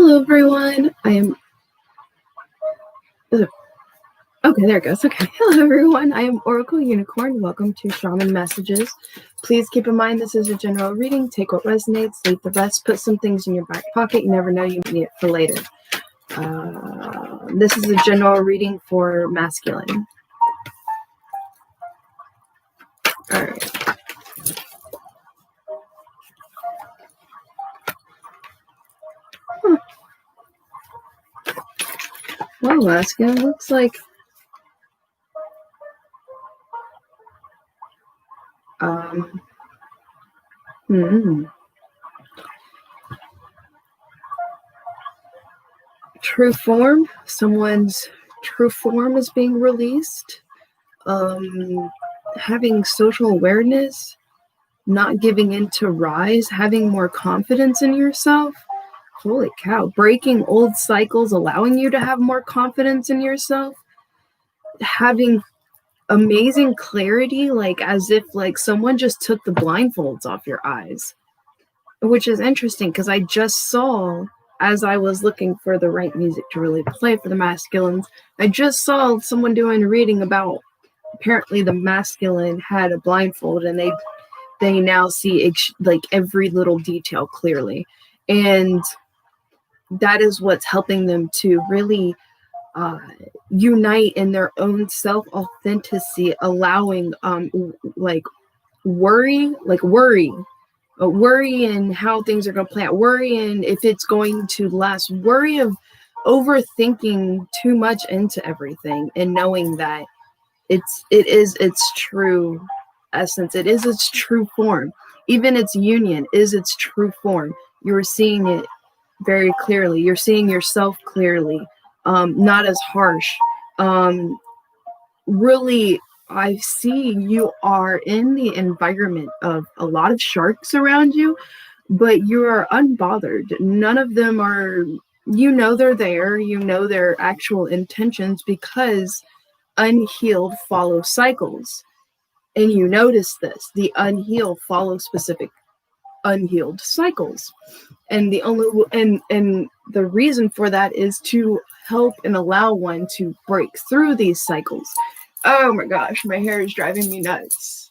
Hello, everyone. Okay, there it goes. Okay. Hello, everyone. I am Oracle Unicorn. Welcome to Shaman Messages. Please keep in mind this is a general reading. Take what resonates, leave the rest. Put some things in your back pocket. You never know, you might need it for later. This is a general reading for masculine. All right. Well, masculine looks like true form. Someone's true form is being released. Having social awareness, not giving in to rise, having more confidence in yourself. Holy cow. Breaking old cycles, allowing you to have more confidence in yourself. Having amazing clarity, like as if like someone just took the blindfolds off your eyes. Which is interesting because I just saw, as I was looking for the right music to really play for the masculines, I just saw someone doing a reading about apparently the masculine had a blindfold and they now see like every little detail clearly. And that is what's helping them to really unite in their own self-authenticity, allowing worry and how things are going to play out, worry and if it's going to last, worry of overthinking too much into everything, and knowing that it is its true essence, it is its true form, even its union is its true form. You're seeing it very clearly, you're seeing yourself clearly, not as harsh. Really, I see you are in the environment of a lot of sharks around you, but you are unbothered. None of them are, they're there, their actual intentions, because unhealed follow cycles. And you notice this, the unhealed follow specific unhealed cycles. And the reason for that is to help and allow one to break through these cycles. Oh my gosh, my hair is driving me nuts.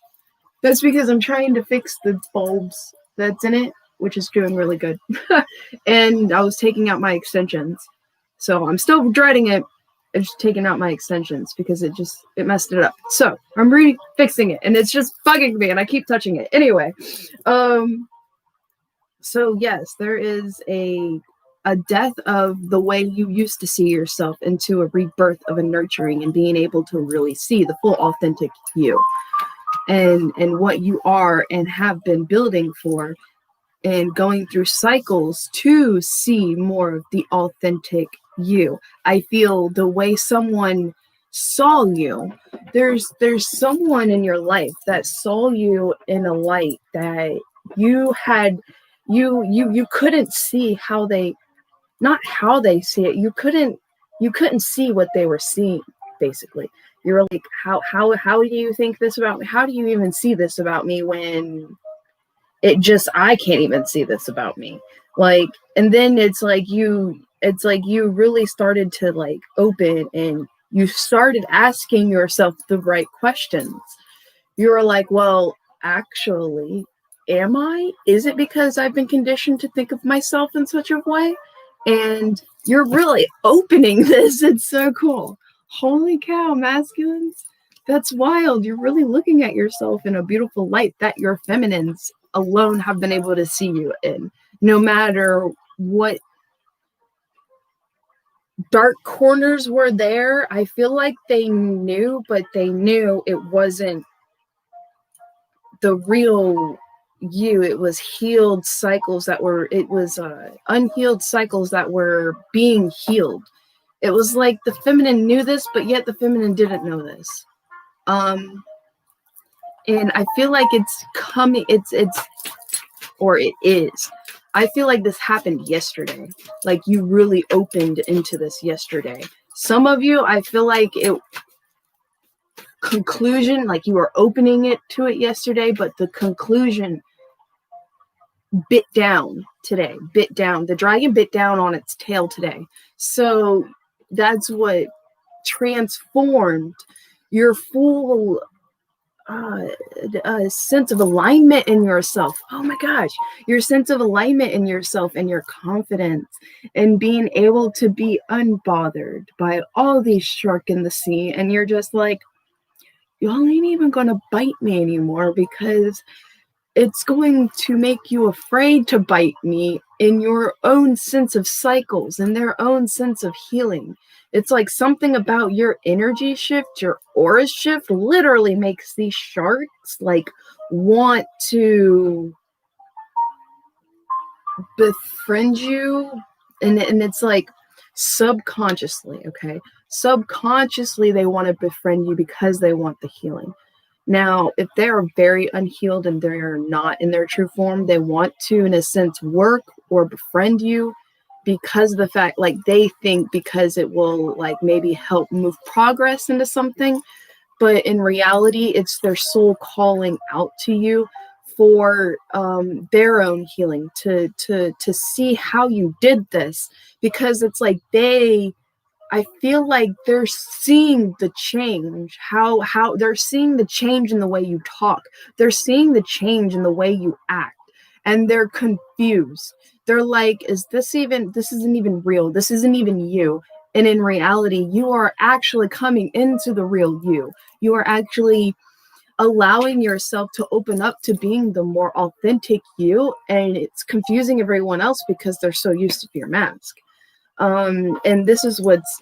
That's because I'm trying to fix the bulbs that's in it, which is doing really good. And I was taking out my extensions. So I'm still dreading it. I'm just taking out my extensions because it messed it up. So I'm fixing it and it's just bugging me and I keep touching it. Anyway, so yes, there is a death of the way you used to see yourself into a rebirth of a nurturing and being able to really see the full authentic you and what you are and have been building for, and going through cycles to see more of the authentic you. I feel the way someone saw you, there's someone in your life that saw you in a light that you had, you couldn't see how they, not how they see it, you couldn't see what they were seeing. Basically, you're like, how do you think this about me? How do you even see this about me when I can't even see this about me? Like, and then it's like you really started to like open and you started asking yourself the right questions. You were like, well, actually, am I? Is it because I've been conditioned to think of myself in such a way? And you're really opening this. It's so cool. Holy cow, masculines. That's wild. You're really looking at yourself in a beautiful light that your feminines alone have been able to see you in. No matter what dark corners were there, I feel like they knew, but they knew it wasn't the real you. It was healed cycles that were, unhealed cycles that were being healed. It was like the feminine knew this, but yet the feminine didn't know this. And I feel like it's coming, it is. I feel like this happened yesterday. Like you really opened into this yesterday. Some of you, I feel like conclusion, like you were opening it to it yesterday, but the conclusion bit down today, bit down. The dragon bit down on its tail today. So that's what transformed your full sense of alignment in yourself. Oh my gosh, your sense of alignment in yourself and your confidence and being able to be unbothered by all these shark in the sea. And you're just like, y'all ain't even gonna bite me anymore because it's going to make you afraid to bite me in your own sense of cycles and their own sense of healing. It's like something about your energy shift, your aura shift literally makes these sharks like want to befriend you. And it's like subconsciously, okay? Subconsciously, they want to befriend you because they want the healing. Now, if they are very unhealed and they're not in their true form, they want to, in a sense, work or befriend you because of the fact, like they think because it will like maybe help move progress into something. But in reality, it's their soul calling out to you for their own healing to see how you did this, because it's like I feel like they're seeing the change, how they're seeing the change in the way you talk. They're seeing the change in the way you act, and they're confused. They're like, this isn't even real. This isn't even you. And in reality, you are actually coming into the real you. You are actually allowing yourself to open up to being the more authentic you. And it's confusing everyone else because they're so used to your mask. And this is what's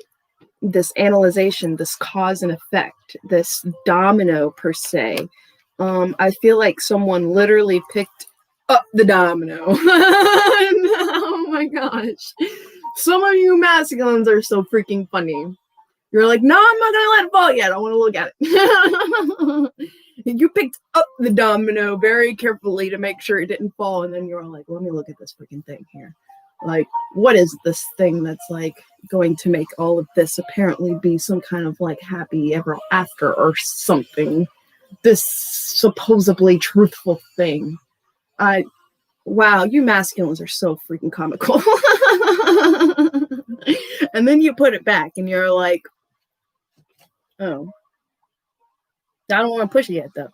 this analyzation, this cause and effect, this domino per se. I feel like someone literally picked up the domino. Oh my gosh. Some of you masculines are so freaking funny. You're like, no, I'm not gonna let it fall yet. I want to look at it. You picked up the domino very carefully to make sure it didn't fall, and then you're all like, let me look at this freaking thing here. Like, what is this thing that's like going to make all of this apparently be some kind of like happy ever after or something? This supposedly truthful thing. Wow, you masculines are so freaking comical. And then you put it back and you're like, oh, I don't want to push it yet though.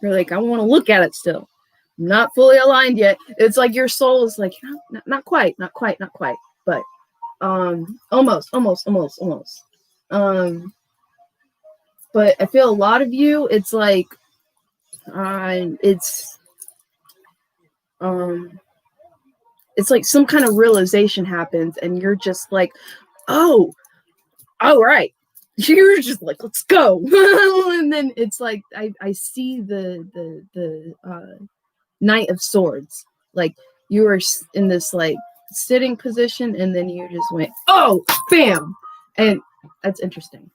You're like, I want to look at it still. Not fully aligned yet. It's like your soul is like, not quite, but almost. But I feel a lot of you, it's like it's like some kind of realization happens and you're just like, oh, all right. You're just like, let's go. And then it's like I see the Knight of Swords. Like you were in this like sitting position and then you just went, oh, bam. And that's interesting.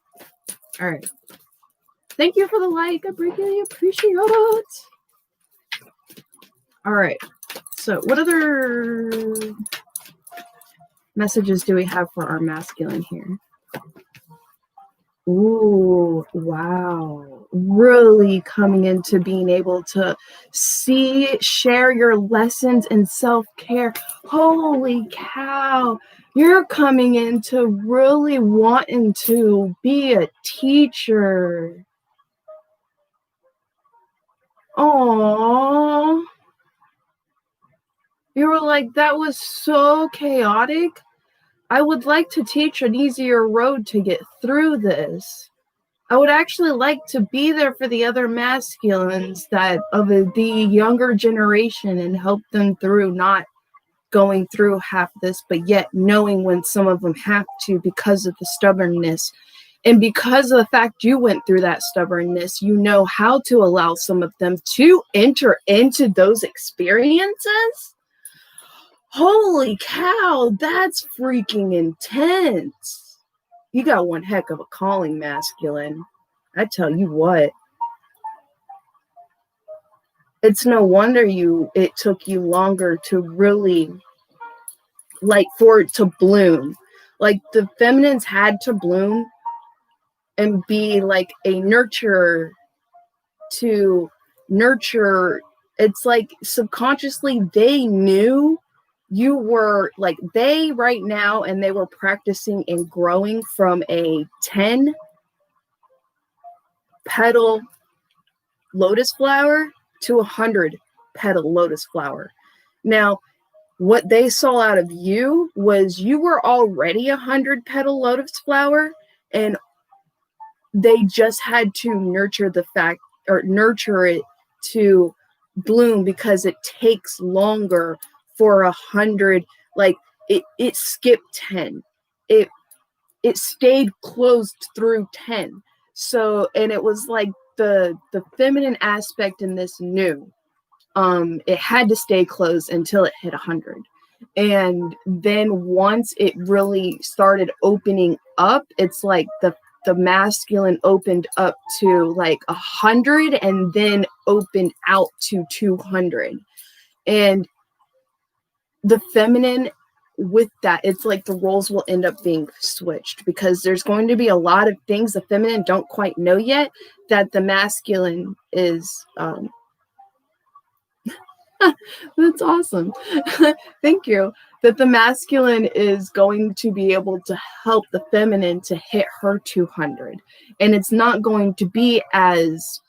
All right. Thank you for the like. I really appreciate it. All right. So what other messages do we have for our masculine here? Ooh, wow. Really coming into being able to share your lessons in self-care. Holy cow. You're coming into really wanting to be a teacher. Aww. You were like, that was so chaotic. I would like to teach an easier road to get through this. I would actually like to be there for the other masculines that of the younger generation and help them through not going through half this, but yet knowing when some of them have to because of the stubbornness. And because of the fact you went through that stubbornness, you know how to allow some of them to enter into those experiences. Holy cow, that's freaking intense. You got one heck of a calling, masculine. I tell you what. It's no wonder it took you longer to really, like, for it to bloom. Like, the feminines had to bloom and be like a nurturer to nurture It's like subconsciously they knew you were like they right now, and they were practicing and growing from a 10 petal lotus flower to 100 petal lotus flower. Now, what they saw out of you was you were already 100 petal lotus flower, and they just had to nurture it to bloom, because it takes longer for 100. Like it skipped 10. It stayed closed through 10. So, and it was like the feminine aspect in this new, it had to stay closed until it hit 100. And then once it really started opening up, it's like the masculine opened up to like 100 and then opened out to 200. And the feminine, with that, it's like the roles will end up being switched, because there's going to be a lot of things the feminine don't quite know yet that the masculine is that's awesome. Thank you. That the masculine is going to be able to help the feminine to hit her 200. And it's not going to be as,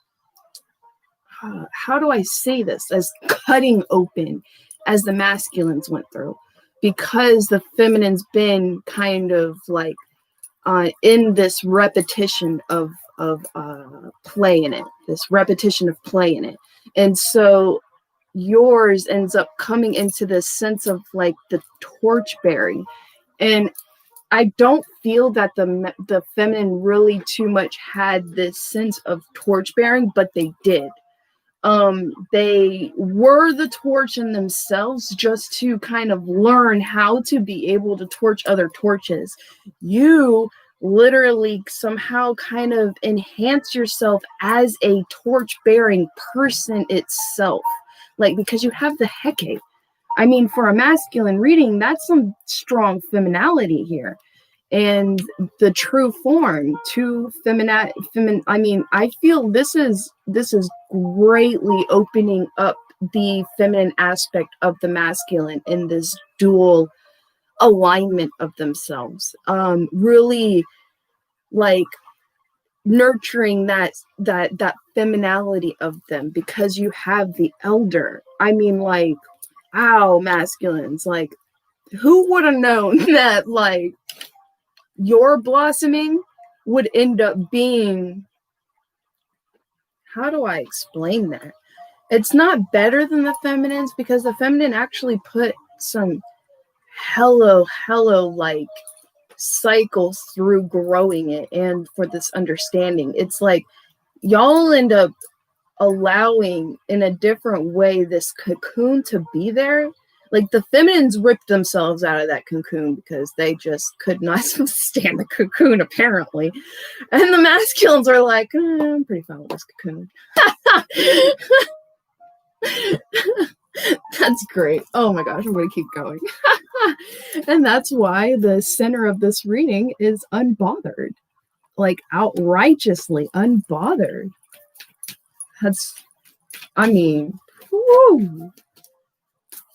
how do I say this, as cutting open as the masculines went through. Because the feminine's been kind of like in this repetition of play in it, this repetition of play in it. And so yours ends up coming into this sense of like the torch bearing. And I don't feel that the feminine really too much had this sense of torch bearing, but they did. They were the torch in themselves, just to kind of learn how to be able to torch other torches. You literally somehow kind of enhance yourself as a torch bearing person itself. Like, because you have the Hecate. I mean, for a masculine reading, that's some strong femininity here. And the true form to I mean, I feel this is greatly opening up the feminine aspect of the masculine in this dual alignment of themselves. Really like nurturing that femininity of them, because you have the elder. I mean, like, ow, masculines, like, who would have known that like your blossoming would end up being, how do I explain that? It's not better than the feminines, because the feminine actually put some hello like cycles through growing it, and for this understanding, it's like y'all end up allowing in a different way this cocoon to be there. Like the feminines ripped themselves out of that cocoon because they just could not stand the cocoon, apparently. And the masculines are like, I'm pretty fine with this cocoon. That's great. Oh my gosh, I'm going to keep going. And that's why the center of this reading is unbothered. Like outrightly unbothered. That's, I mean, woo.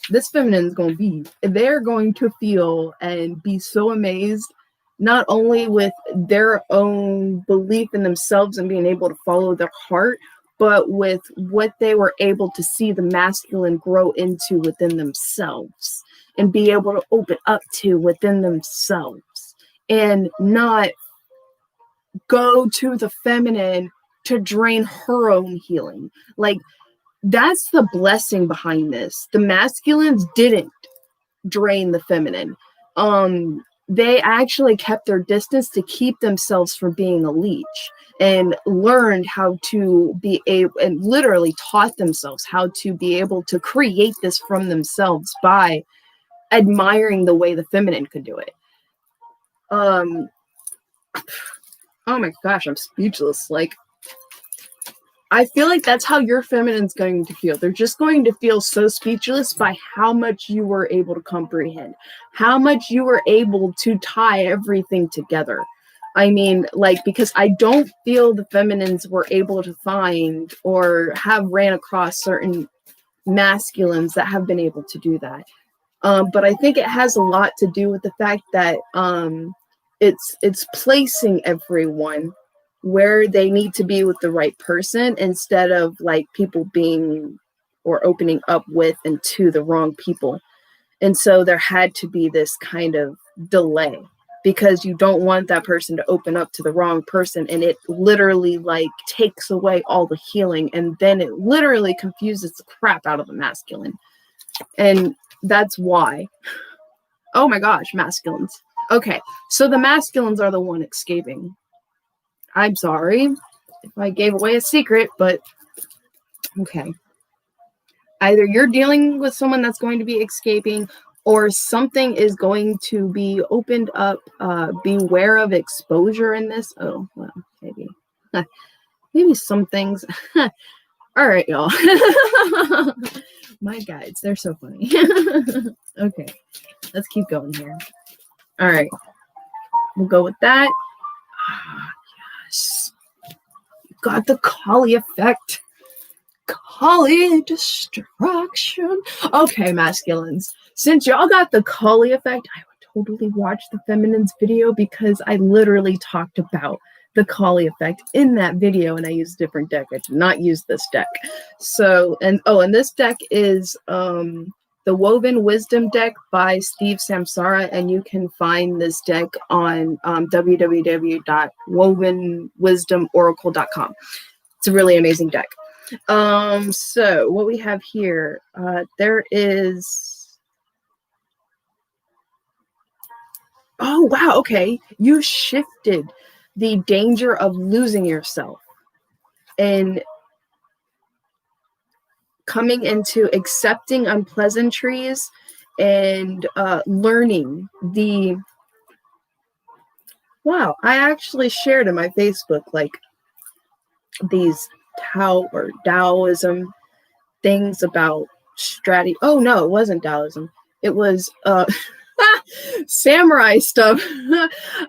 This feminine is going to be, they're going to feel and be so amazed, not only with their own belief in themselves and being able to follow their heart, but with what they were able to see the masculine grow into within themselves and be able to open up to within themselves, and not go to the feminine to drain her own healing. Like, that's the blessing behind this. The masculines didn't drain the feminine. They actually kept their distance to keep themselves from being a leech, and learned how to be able, and literally taught themselves how to be able to create this from themselves by admiring the way the feminine could do it. Oh my gosh, I'm speechless. Like, I feel like that's how your feminine's going to feel. They're just going to feel so speechless by how much you were able to comprehend, how much you were able to tie everything together. I mean, like, because I don't feel the feminines were able to find or have ran across certain masculines that have been able to do that. But I think it has a lot to do with the fact that it's placing everyone where they need to be with the right person, instead of like people being or opening up with and to the wrong people. And so there had to be this kind of delay, because you don't want that person to open up to the wrong person, and it literally like takes away all the healing, and then it literally confuses the crap out of the masculine. And that's why. Oh my gosh, masculines. Okay, so the masculines are the one escaping. I'm sorry if I gave away a secret, but okay. Either you're dealing with someone that's going to be escaping, or something is going to be opened up. Beware of exposure in this. Oh, well, maybe. Maybe some things. All right, y'all. My guides, they're so funny. Okay, let's keep going here. All right, we'll go with that. Yes. You got the Kali effect. Kali distraction. Okay, masculines. Since y'all got the Kali effect, I would totally watch the feminines video, because I literally talked about the Kali effect in that video, and I used a different deck. I did not use this deck. So, and this deck is the Woven Wisdom deck by Steve Samsara, and you can find this deck on www.wovenwisdomoracle.com. It's a really amazing deck. So what we have here, there is, oh wow, okay, you shifted the danger of losing yourself and coming into accepting unpleasantries and learning the, wow, I actually shared in my Facebook like these Taoism things about strategy. Oh no, it wasn't Taoism. It was samurai stuff.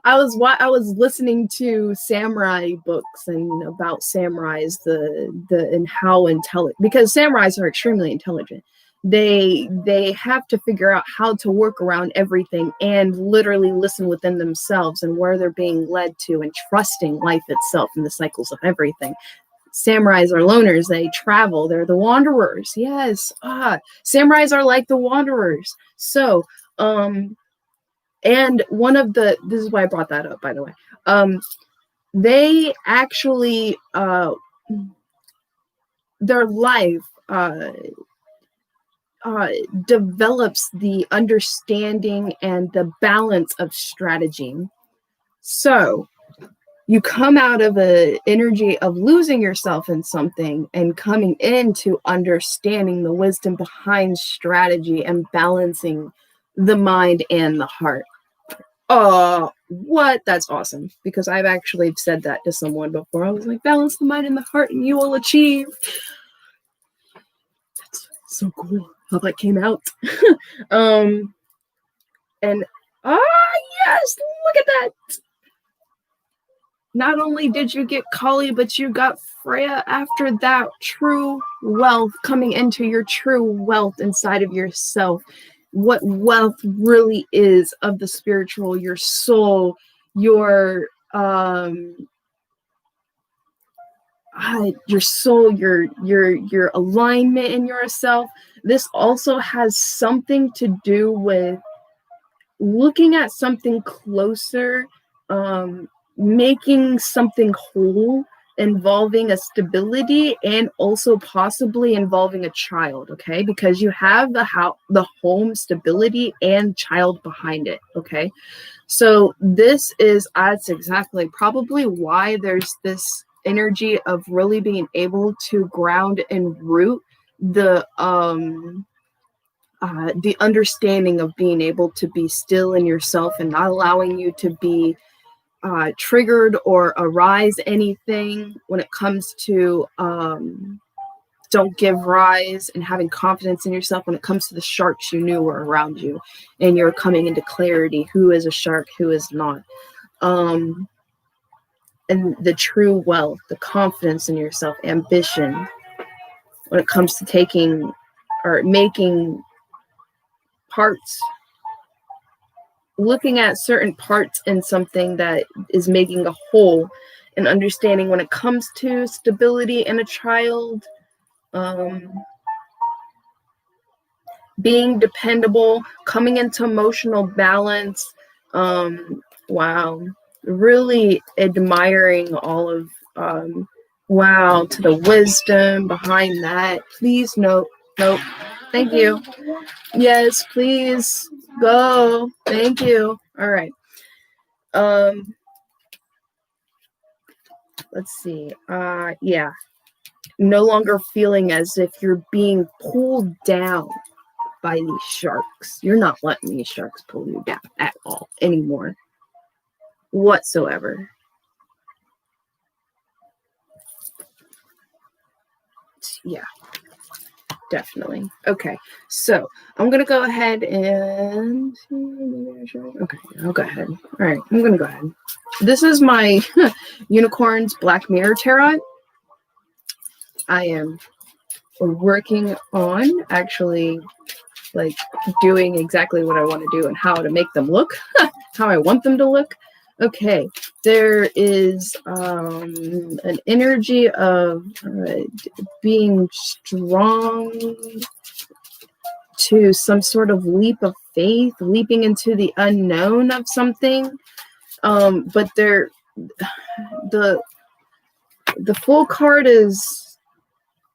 I was listening to samurai books and about samurais, and how intelligent, because samurais are extremely intelligent. They have to figure out how to work around everything and literally listen within themselves and where they're being led to, and trusting life itself and the cycles of everything. Samurais are loners. They travel. They're the wanderers. Yes. Samurais are like the wanderers. So, and one of the, this is why I brought that up, by the way. They actually, their life develops the understanding and the balance of strategy. So, you come out of an energy of losing yourself in something and coming into understanding the wisdom behind strategy and balancing the mind and the heart. Oh, what? That's awesome. Because I've actually said that to someone before. I was like, balance the mind and the heart and you will achieve. That's so cool how that came out. And, yes, look at that. Not only did you get Kali, but you got Freya after that. True wealth, coming into your true wealth inside of yourself. What wealth really is of the spiritual, your soul, your soul, your alignment in yourself. This also has something to do with looking at something closer, making something whole, involving a stability, and also possibly involving a child, okay? Because you have the home stability and child behind it, okay? So that's exactly probably why there's this energy of really being able to ground and root the understanding of being able to be still in yourself and not allowing you to be triggered or arise anything when it comes to don't give rise, and having confidence in yourself when it comes to the sharks you knew were around you, and you're coming into clarity, who is a shark, who is not, and the true wealth, the confidence in yourself, ambition when it comes to taking or making parts, looking at certain parts in something that is making a whole, and understanding when it comes to stability in a child, being dependable, coming into emotional balance. Wow, really admiring all of, wow, to the wisdom behind that. Please, nope, thank you. Yes, please go. Thank you. All right. Let's see. Yeah. No longer feeling as if you're being pulled down by these sharks. You're not letting these sharks pull you down at all anymore. Whatsoever. Yeah. Definitely. Okay. So I'm going to go ahead and... Okay. I'll go ahead. All right. I'm going to go ahead. This is my Unicorns Black Mirror Tarot. I am working on actually like doing exactly what I want to do and how to make them look, how I want them to look. Okay, there is an energy of being strong to some sort of leap of faith, leaping into the unknown of something. But the full card is,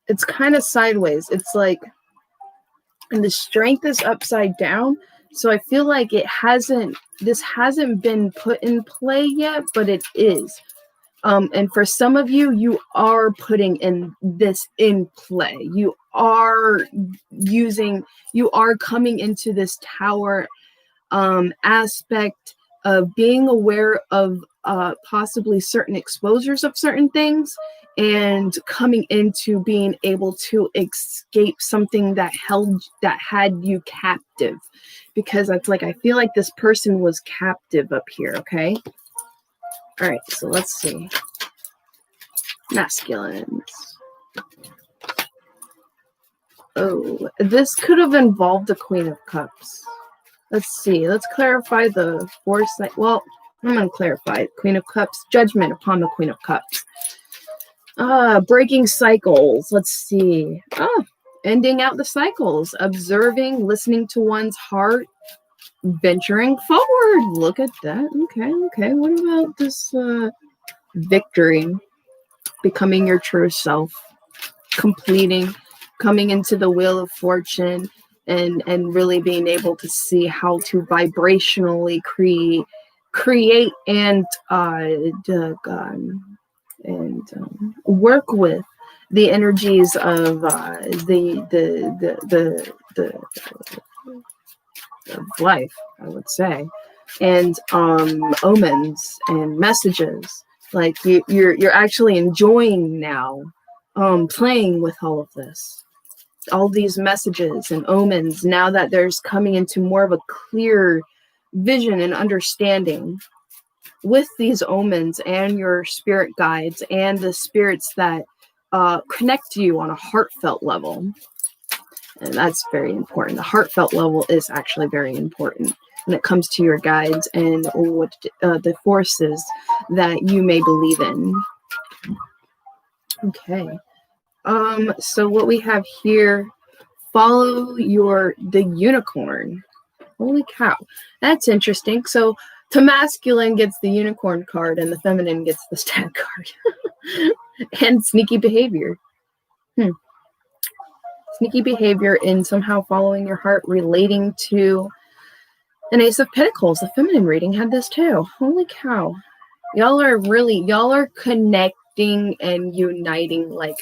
it's kind of sideways. It's like, and the strength is upside down. So I feel like this hasn't been put in play yet, but it is. And for some of you, you are putting this in play. You are coming into this tower aspect of being aware of possibly certain exposures of certain things, and coming into being able to escape something that had you captive, because it's like I feel like this person was captive up here. Okay, all right, so let's see. Masculines. Oh, this could have involved the Queen of Cups. Let's see. Let's clarify the foresight. Well, I'm going to clarify. Queen of Cups. Judgment upon the Queen of Cups. Breaking cycles. Let's see. Ending out the cycles. Observing, listening to one's heart. Venturing forward. Look at that. Okay. What about this victory? Becoming your true self. Completing. Coming into the wheel of fortune. And really being able to see how to vibrationally create and work with the energies of the life, I would say, and omens and messages. Like you're actually enjoying now, playing with all of this. All these messages and omens, now that there's coming into more of a clear vision and understanding with these omens and your spirit guides and the spirits that connect to you on a heartfelt level. And that's very important. The heartfelt level is actually very important when it comes to your guides and what the forces that you may believe in. Okay. So what we have here, follow the unicorn. Holy cow. That's interesting. So the masculine gets the unicorn card and the feminine gets the stag card. And sneaky behavior. Sneaky behavior in somehow following your heart, relating to an Ace of Pentacles. The feminine reading had this too. Holy cow. Y'all are connecting and uniting like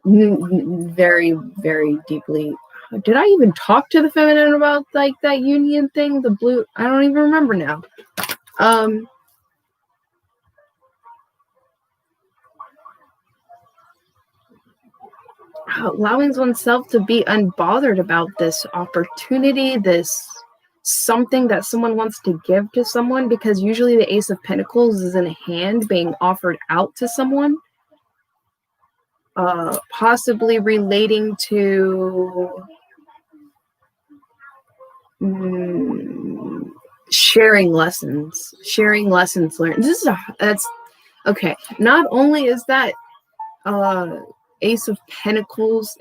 very, very deeply. Did I even talk to the feminine about like that union thing? The blue, I don't even remember now. Allowing oneself to be unbothered about this opportunity, this something that someone wants to give to someone, because usually the Ace of Pentacles is in a hand being offered out to someone. Possibly relating to sharing lessons learned. That's okay. Not only is that Ace of Pentacles,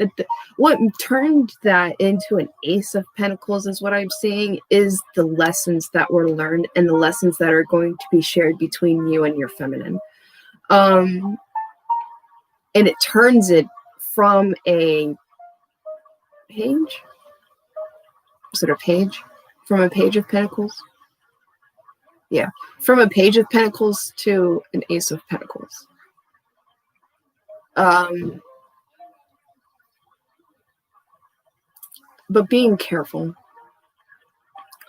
what turned that into an Ace of Pentacles is what I'm seeing is the lessons that were learned and the lessons that are going to be shared between you and your feminine. And it turns it from a page. Is it a page? From a Page of Pentacles? Yeah. From a Page of Pentacles to an Ace of Pentacles. But being careful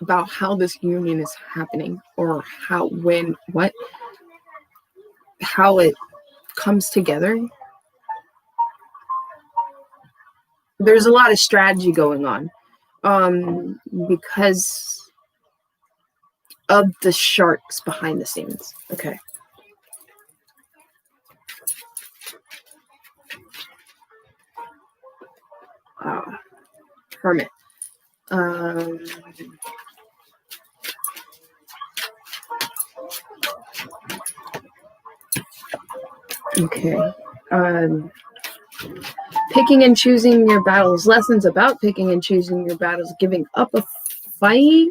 about how this union is happening, or how it comes together. There's a lot of strategy going on because of the sharks behind the scenes. Okay. Hermit. Okay. Picking and choosing your battles. Lessons about picking and choosing your battles. Giving up a fight.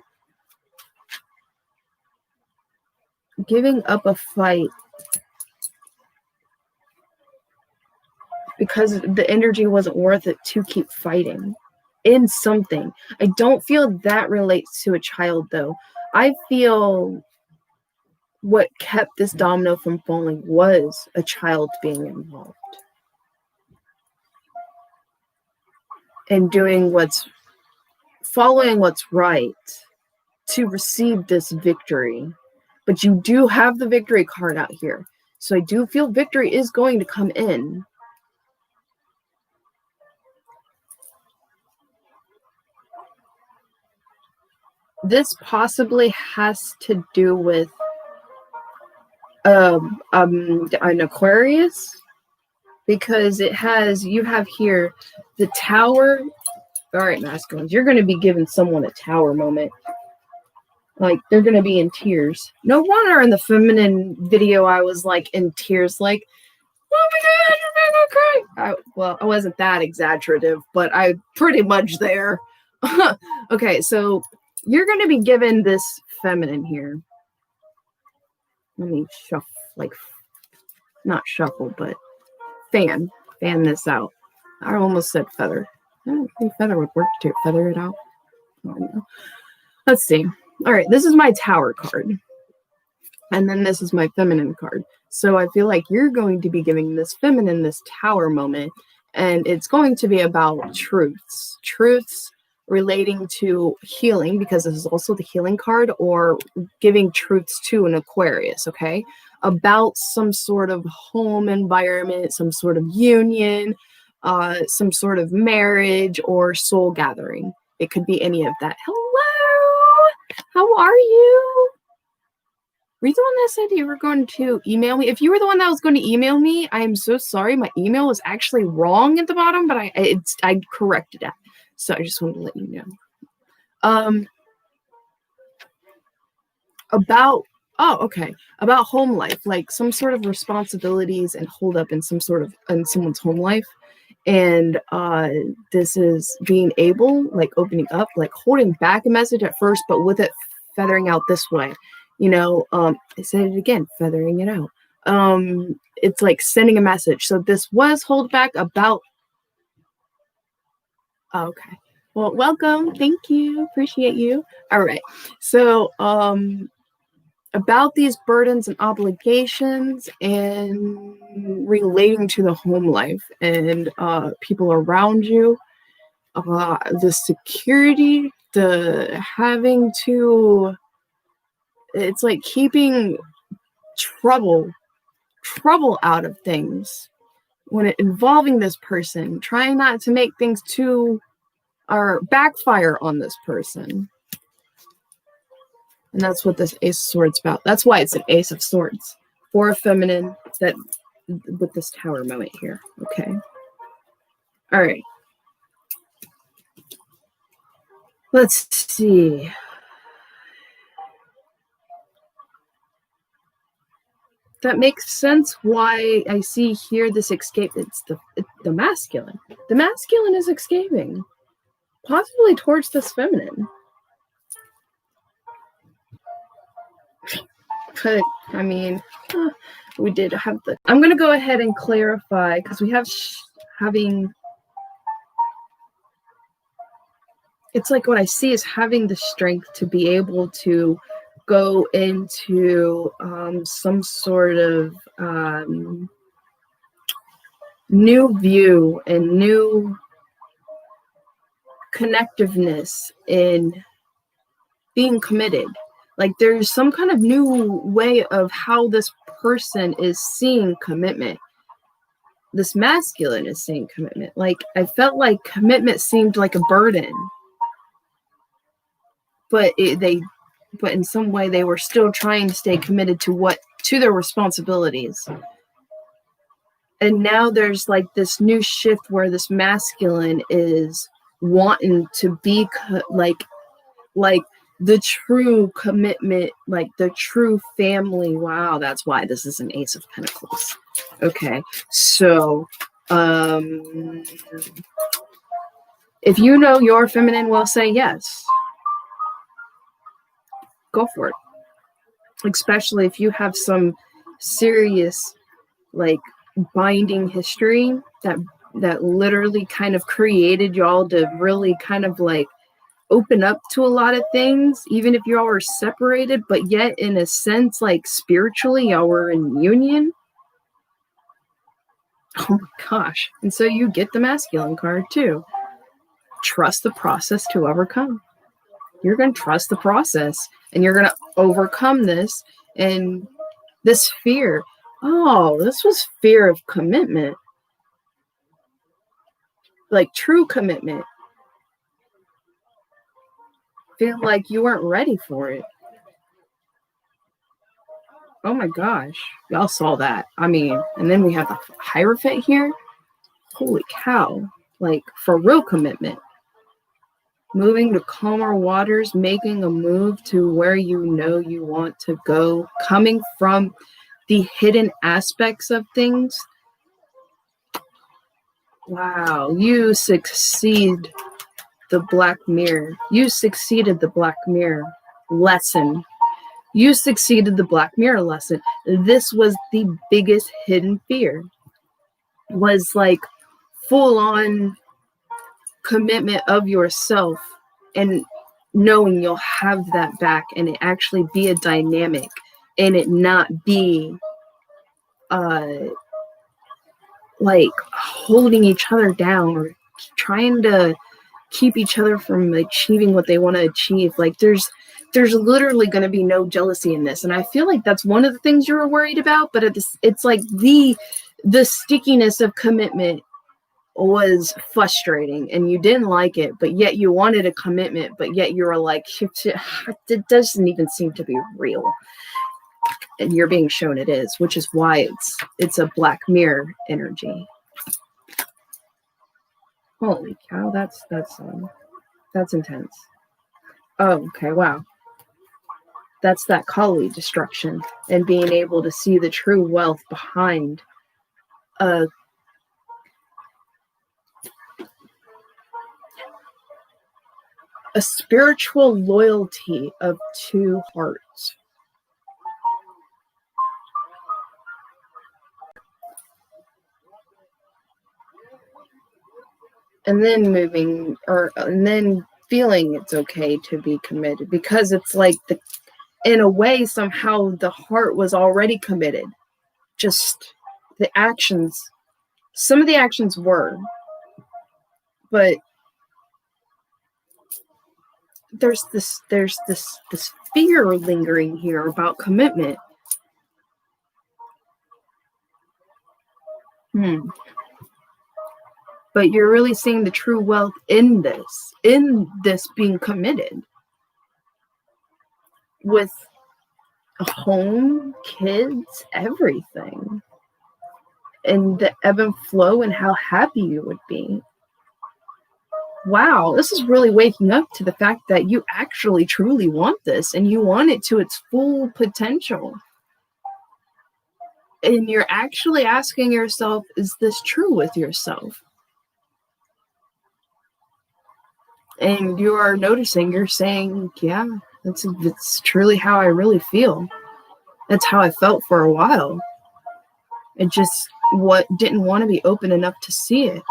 Giving up a fight. Because the energy wasn't worth it to keep fighting in something. I don't feel that relates to a child, though. I feel what kept this domino from falling was a child being involved and following what's right to receive this victory. But you do have the victory card out here. So I do feel victory is going to come in. This possibly has to do with an Aquarius, because you have here the Tower. All right, masculines, you're going to be giving someone a tower moment. Like, they're going to be in tears. No wonder in the feminine video I was like in tears, like, oh my god, you're going to cry. I wasn't that exaggerative, but I pretty much there. Okay, so you're going to be given this feminine here. Let me shuffle, not shuffle, but fan this out. I almost said feather. I don't think feather would work to feather it out. I don't know. Let's see. All right, this is my Tower card. And then this is my feminine card. So I feel like you're going to be giving this feminine this Tower moment. And it's going to be about truths. Truths relating to healing, because this is also the healing card, or giving truths to an Aquarius, okay? About some sort of home environment, some sort of union, some sort of marriage or soul gathering. It could be any of that. Hello, how are you? Were you the one that said you were going to email me? If you were the one that was going to email me, I am so sorry. My email was actually wrong at the bottom, but I corrected it. So I just wanted to let you know. About home life, like some sort of responsibilities and hold up in someone's home life. And this is being able, like opening up, like holding back a message at first, but with it feathering out this way. I said it again, feathering it out. It's like sending a message. So this was hold back about. Okay. Well, welcome. Thank you. Appreciate you. All right. So, about these burdens and obligations and relating to the home life and people around you, the security, the having to, it's like keeping trouble out of things when involving this person, trying not to make things too or backfire on this person. And that's what this Ace of Swords about. That's why it's an Ace of Swords for a feminine, that with this Tower moment here. Okay. All right. Let's see. That makes sense why I see here this escape. It's the masculine. The masculine is escaping, possibly towards this feminine. But, I mean, we did have the... I'm going to go ahead and clarify, because we have having... It's like what I see is having the strength to be able to go into some sort of new view and new connectiveness in being committed. Like there's some kind of new way of how this person is seeing commitment. This masculine is seeing commitment. Like I felt like commitment seemed like a burden, but in some way they were still trying to stay committed to their responsibilities. And now there's like this new shift where this masculine is wanting to be like the true commitment, like the true family. Wow, that's why this is an Ace of Pentacles. Okay, so if you know your feminine will say yes, go for it. Especially if you have some serious like binding history that literally kind of created y'all to really kind of like open up to a lot of things, even if y'all were separated, but yet in a sense, like spiritually, y'all were in union. Oh my gosh. And so you get the masculine card too. Trust the process to overcome. You're going to trust the process and you're going to overcome this and this fear. Oh, this was fear of commitment. Like true commitment. Feel like you weren't ready for it. Oh my gosh. Y'all saw that. I mean, and then we have the Hierophant here. Holy cow. Like, for real commitment. Moving to calmer waters, making a move to where you know you want to go, coming from the hidden aspects of things. Wow, you succeed the Black Mirror. You succeeded the Black Mirror lesson. You succeeded the Black Mirror lesson. This was the biggest hidden fear. Was like full on commitment of yourself and knowing you'll have that back and it actually be a dynamic and it not be like holding each other down or trying to keep each other from achieving what they want to achieve. Like there's literally going to be no jealousy in this, and I feel like that's one of the things you were worried about, but it's like the stickiness of commitment was frustrating and you didn't like it, but yet you wanted a commitment, but yet you were like, it doesn't even seem to be real. And you're being shown it is, which is why it's a Black Mirror energy. Holy cow, that's intense. Oh, okay, wow. That's that Kali destruction and being able to see the true wealth behind a spiritual loyalty of two hearts. And then feeling it's okay to be committed, because it's like in a way somehow the heart was already committed. Just the actions, some of the actions were, but there's this fear lingering here about commitment. But you're really seeing the true wealth in this being committed with a home, kids, everything, and the ebb and flow and how happy you would be. wow, this is really waking up to the fact that you actually truly want this and you want it to its full potential. And you're actually asking yourself, is this true with yourself? And you are noticing, you're saying, yeah, it's truly how I really feel. That's how I felt for a while. It just didn't want to be open enough to see it.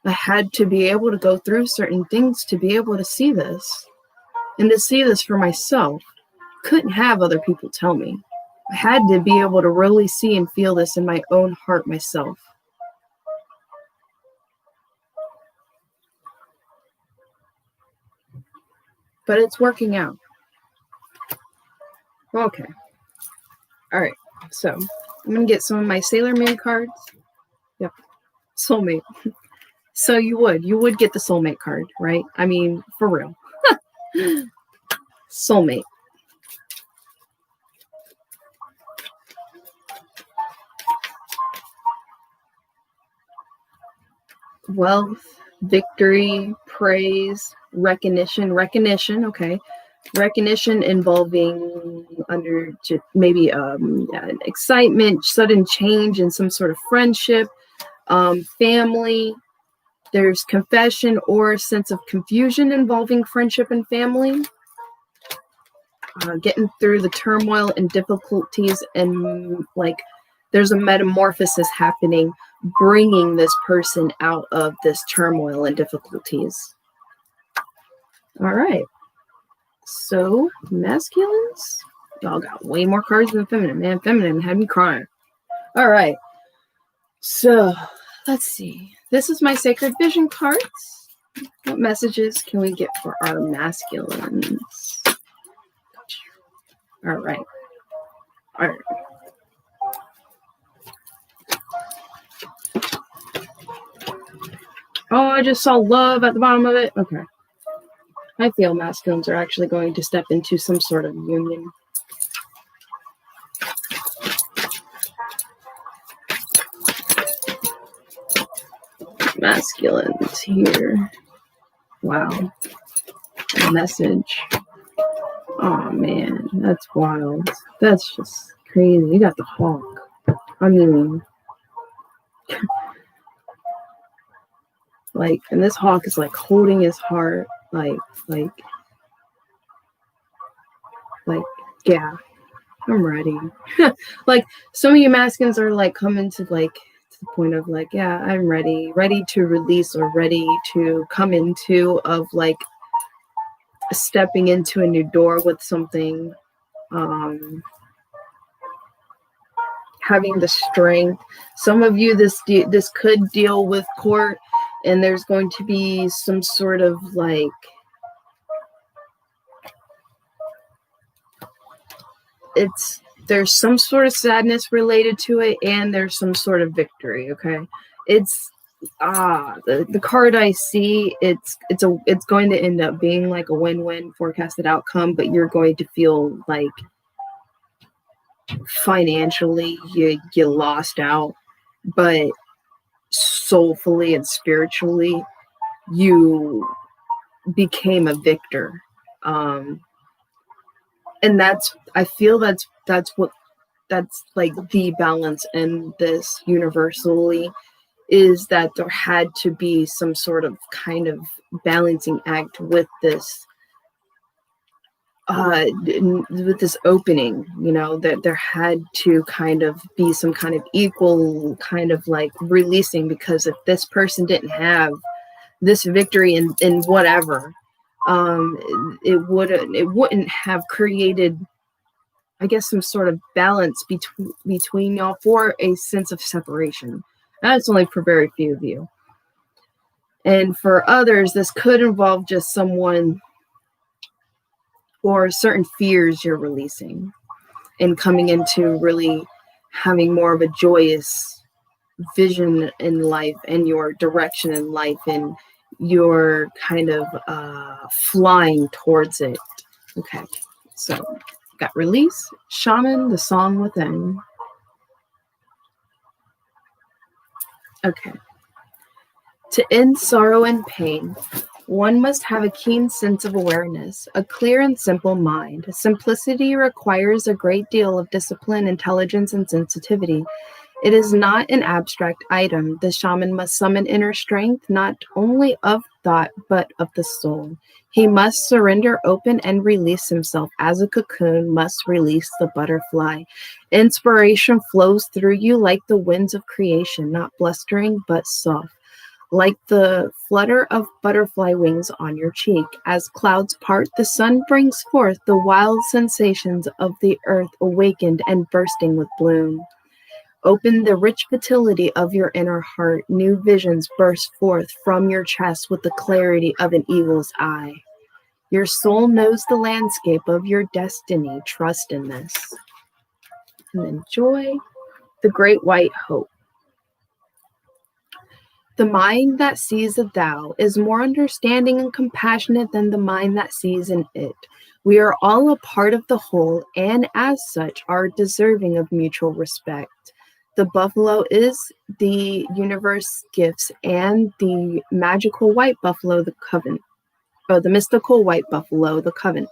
I had to be able to go through certain things to be able to see this. And to see this for myself. Couldn't have other people tell me. I had to be able to really see and feel this in my own heart myself. But it's working out. Okay. All right. So I'm going to get some of my Sailor Moon cards. Yep. Soulmate. So you would get the soulmate card, right? I mean, for real. Soulmate. Wealth, victory, praise, recognition, okay. Recognition involving under maybe excitement, sudden change in some sort of friendship, family. There's confession or sense of confusion involving friendship and family. Getting through the turmoil and difficulties, and there's a metamorphosis happening, bringing this person out of this turmoil and difficulties. All right. So, masculines, y'all got way more cards than feminine. Man, feminine had me crying. All right. So, let's see. This is my Sacred Vision cards. What messages can we get for our masculines? All right. All right. Oh, I just saw love at the bottom of it. Okay. I feel masculines are actually going to step into some sort of union. Masculines here. Wow. Message. Oh man, that's wild. That's just crazy. You got the hawk. I mean, and this hawk is holding his heart, yeah, I'm ready. Some of you masculines are coming to the point of yeah, I'm ready to release, or ready to come into of stepping into a new door with something, having the strength. Some of you, this could deal with court, and there's going to be some sort of there's some sort of sadness related to it, and there's some sort of victory. Okay, it's the card I see, it's going to end up being a win-win forecasted outcome, but you're going to feel financially you lost out, but soulfully and spiritually you became a victor. And I feel that's the balance in this universally, is that there had to be some sort of kind of balancing act with this opening, that there had to kind of be some kind of equal kind of releasing, because if this person didn't have this victory in whatever, it wouldn't have created, I guess, some sort of balance between y'all for a sense of separation. That's only for very few of you. And for others, this could involve just someone or certain fears you're releasing and coming into really having more of a joyous vision in life and your direction in life, and you're kind of flying towards it. Okay, so got release, Shaman, the song within. Okay. To end sorrow and pain, one must have a keen sense of awareness, a clear and simple mind. Simplicity requires a great deal of discipline, intelligence, and sensitivity. It is not an abstract item. The shaman must summon inner strength, not only of thought, but of the soul. He must surrender, open, and release himself as a cocoon must release the butterfly. Inspiration flows through you like the winds of creation, not blustering, but soft. Like the flutter of butterfly wings on your cheek. As clouds part, the sun brings forth the wild sensations of the earth awakened and bursting with bloom. Open the rich fertility of your inner heart. New visions burst forth from your chest with the clarity of an eagle's eye. Your soul knows the landscape of your destiny. Trust in this. And then joy, the great white hope. The mind that sees a thou is more understanding and compassionate than the mind that sees an it. We are all a part of the whole, and as such are deserving of mutual respect. The buffalo is the universe gifts, and the magical white buffalo, the covenant. Oh, the mystical white buffalo, the covenant.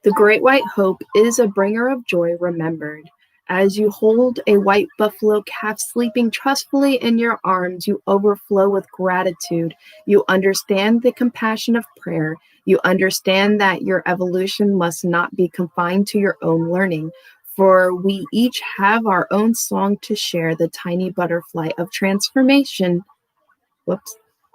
The great white hope is a bringer of joy remembered. As you hold a white buffalo calf sleeping trustfully in your arms, you overflow with gratitude. You understand the compassion of prayer. You understand that your evolution must not be confined to your own learning, for we each have our own song to share. The tiny butterfly of transformation,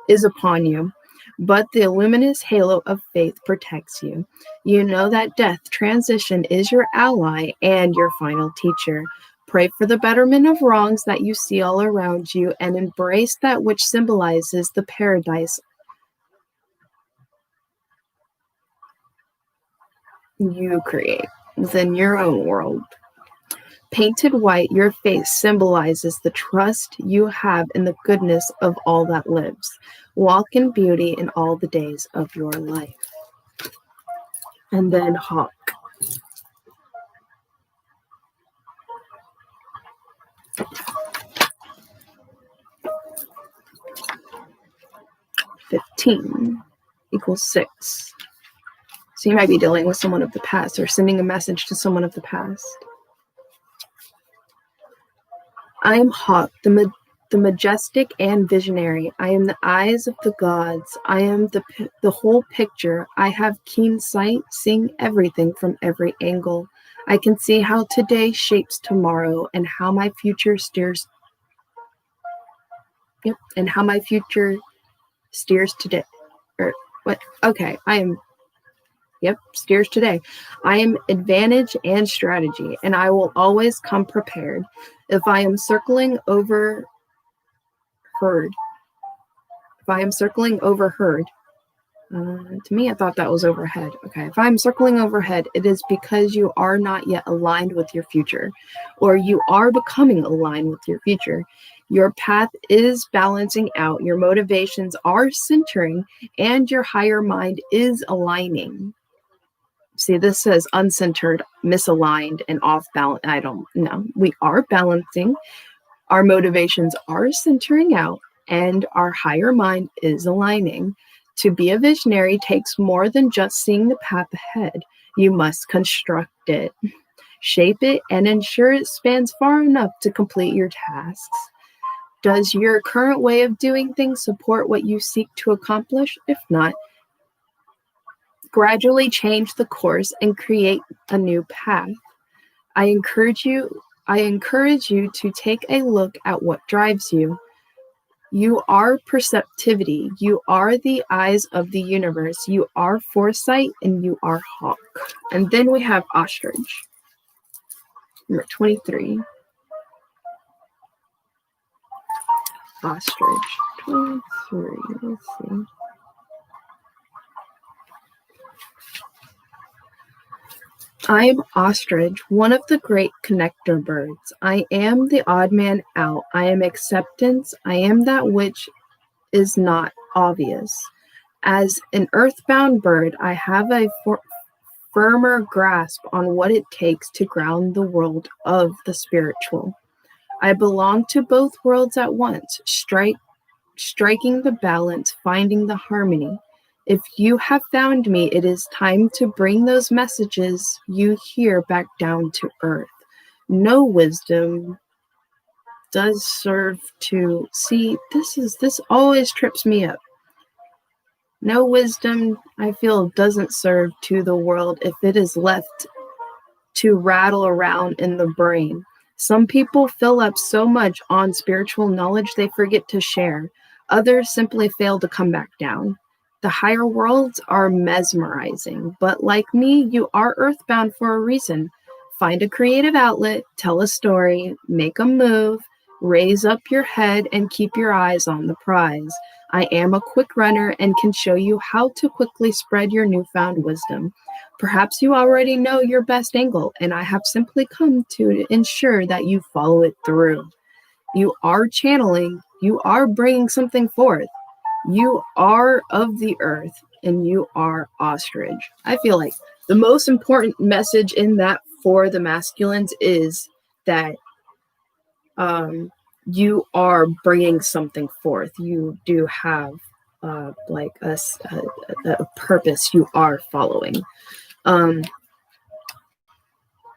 is upon you, but the luminous halo of faith protects you. You know that death transition is your ally and your final teacher. Pray for the betterment of wrongs that you see all around you and embrace that which symbolizes the paradise you create within your own world. Painted white, your face symbolizes the trust you have in the goodness of all that lives. Walk in beauty in all the days of your life. And then hawk. (15) equals 6. So you might be dealing with someone of the past or sending a message to someone of the past. I am Hawk, the majestic and visionary. I am the eyes of the gods. I am the whole picture. I have keen sight, seeing everything from every angle. I can see how today shapes tomorrow and how my future steers. Yep, and how my future steers today. Or what? Okay, steers today. I am advantage and strategy, and I will always come prepared. If I am circling over herd, to me, I thought that was overhead. Okay, if I'm circling overhead, it is because you are not yet aligned with your future, or you are becoming aligned with your future. Your path is balancing out, your motivations are centering, and your higher mind is aligning. See, this says uncentered, misaligned, and off balance. I don't know. We are balancing. Our motivations are centering out, and our higher mind is aligning. To be a visionary takes more than just seeing the path ahead. You must construct it, shape it, and ensure it spans far enough to complete your tasks. Does your current way of doing things support what you seek to accomplish? If not, gradually change the course and create a new path. I encourage you to take a look at what drives you. You are perceptivity. You are the eyes of the universe. You are foresight, and you are hawk. And then we have ostrich. Number 23. Ostrich. 23. Let's see. I am ostrich, one of the great connector birds. I am the odd man out. I am acceptance. I am that which is not obvious. As an earthbound bird, I have a firmer grasp on what it takes to ground the world of the spiritual. I belong to both worlds at once. striking the balance, finding the harmony. If you have found me, it is time to bring those messages you hear back down to earth. No wisdom does serve to see. This always trips me up. No wisdom, I feel, doesn't serve to the world if it is left to rattle around in the brain. Some people fill up so much on spiritual knowledge they forget to share. Others simply fail to come back down. The higher worlds are mesmerizing, but like me, you are earthbound for a reason. Find a creative outlet, tell a story, make a move, raise up your head, and keep your eyes on the prize. I am a quick runner and can show you how to quickly spread your newfound wisdom. Perhaps you already know your best angle, and I have simply come to ensure that you follow it through. You are channeling, you are bringing something forth. You are of the earth, and you are ostrich. I feel like the most important message in that for the masculines is that you are bringing something forth. You do have like a purpose you are following.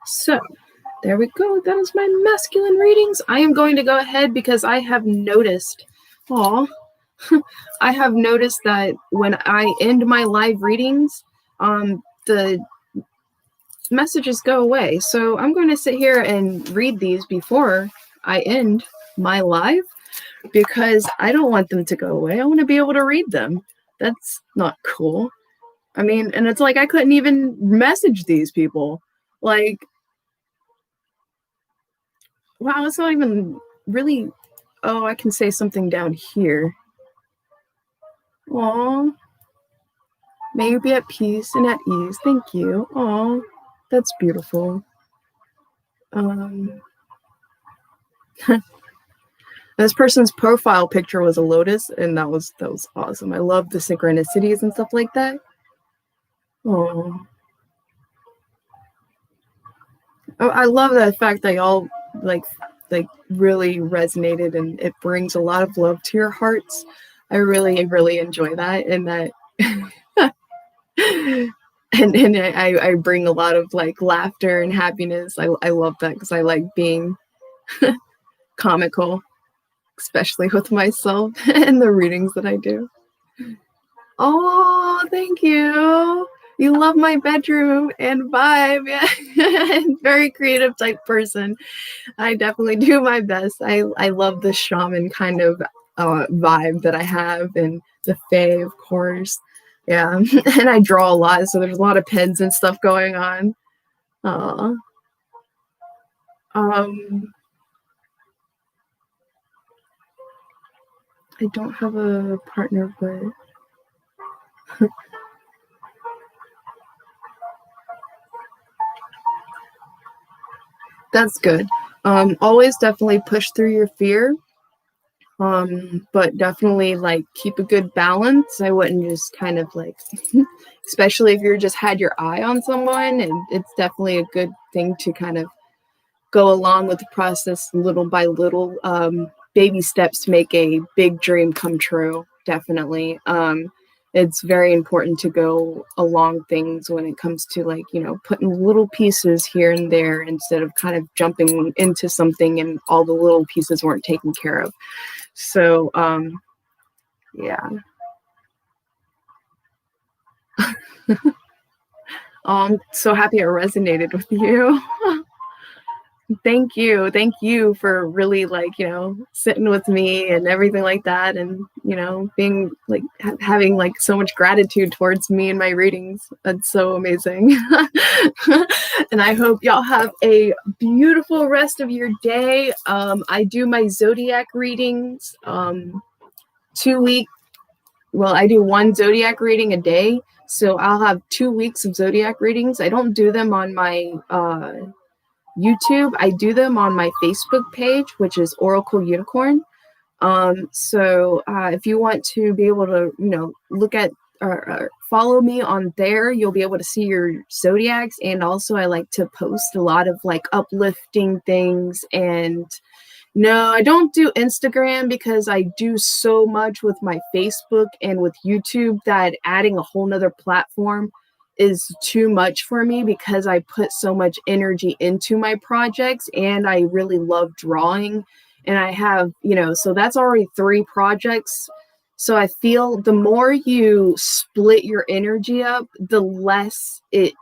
So there we go. That is my masculine readings. I am going to go ahead because I have noticed, I have noticed that when I end my live readings, the messages go away. So I'm going to sit here and read these before I end my live because I don't want them to go away. I want to be able to read them. That's not cool. I mean, and it's like I couldn't even message these people. Like, wow, it's not even really. Oh, I can say something down here. Aw. May you be at peace and at ease. Thank you. Aw, that's beautiful. This person's profile picture was a lotus, and that was awesome. I love the synchronicities and stuff like that. Oh, I love the fact that y'all like really resonated, and it brings a lot of love to your hearts. I really enjoy that, and that and I bring a lot of like laughter and happiness. I love that because I like being comical, especially with myself and the readings that I do. Oh, thank you. You love my bedroom and vibe. Yeah. Very creative type person. I definitely do my best. I love the shaman kind of vibe that I have, and the fae, of course. Yeah. And I draw a lot, so there's a lot of pens and stuff going on. I don't have a partner, but that's good. Always definitely push through your fear. But definitely like keep a good balance. I wouldn't just kind of like, especially if you're just had your eye on someone, and it's definitely a good thing to kind of go along with the process little by little. Baby steps to make a big dream come true. Definitely. It's very important to go along things when it comes to like, putting little pieces here and there instead of kind of jumping into something and all the little pieces weren't taken care of. So, yeah. I'm so happy it resonated with you. Thank you. Thank you for really like, sitting with me and everything like that. And, being like having like so much gratitude towards me and my readings. That's so amazing. And I hope y'all have a beautiful rest of your day. I do my zodiac readings 2 weeks. Well, I do one zodiac reading a day. So I'll have 2 weeks of zodiac readings. I don't do them on my YouTube. I do them on my Facebook page, which is Oracle Unicorn. So if you want to be able to, look at or follow me on there, you'll be able to see your zodiacs. And also I like to post a lot of like uplifting things and, No, I don't do Instagram because I do so much with my Facebook and with YouTube that adding a whole nother platform is too much for me because I put so much energy into my projects and I really love drawing. And I have, so that's already 3 projects. So I feel the more you split your energy up, the less it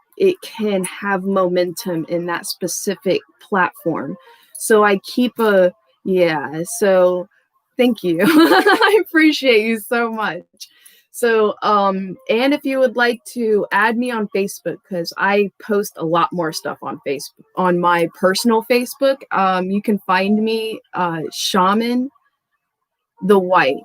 can have momentum in that specific platform. So I keep a yeah, so thank you. I appreciate you so much. So, and if you would like to add me on Facebook, because I post a lot more stuff on Facebook, on my personal Facebook, you can find me, Shaman the White,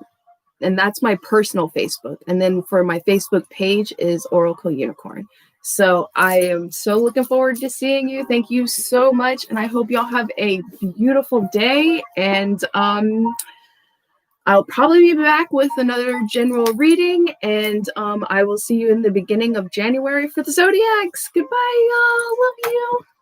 and that's my personal Facebook. And then for my Facebook page is Oracle Unicorn. So I am so looking forward to seeing you. Thank you so much. And I hope y'all have a beautiful day. And I'll probably be back with another general reading. And I will see you in the beginning of January for the Zodiacs. Goodbye, y'all. Love you.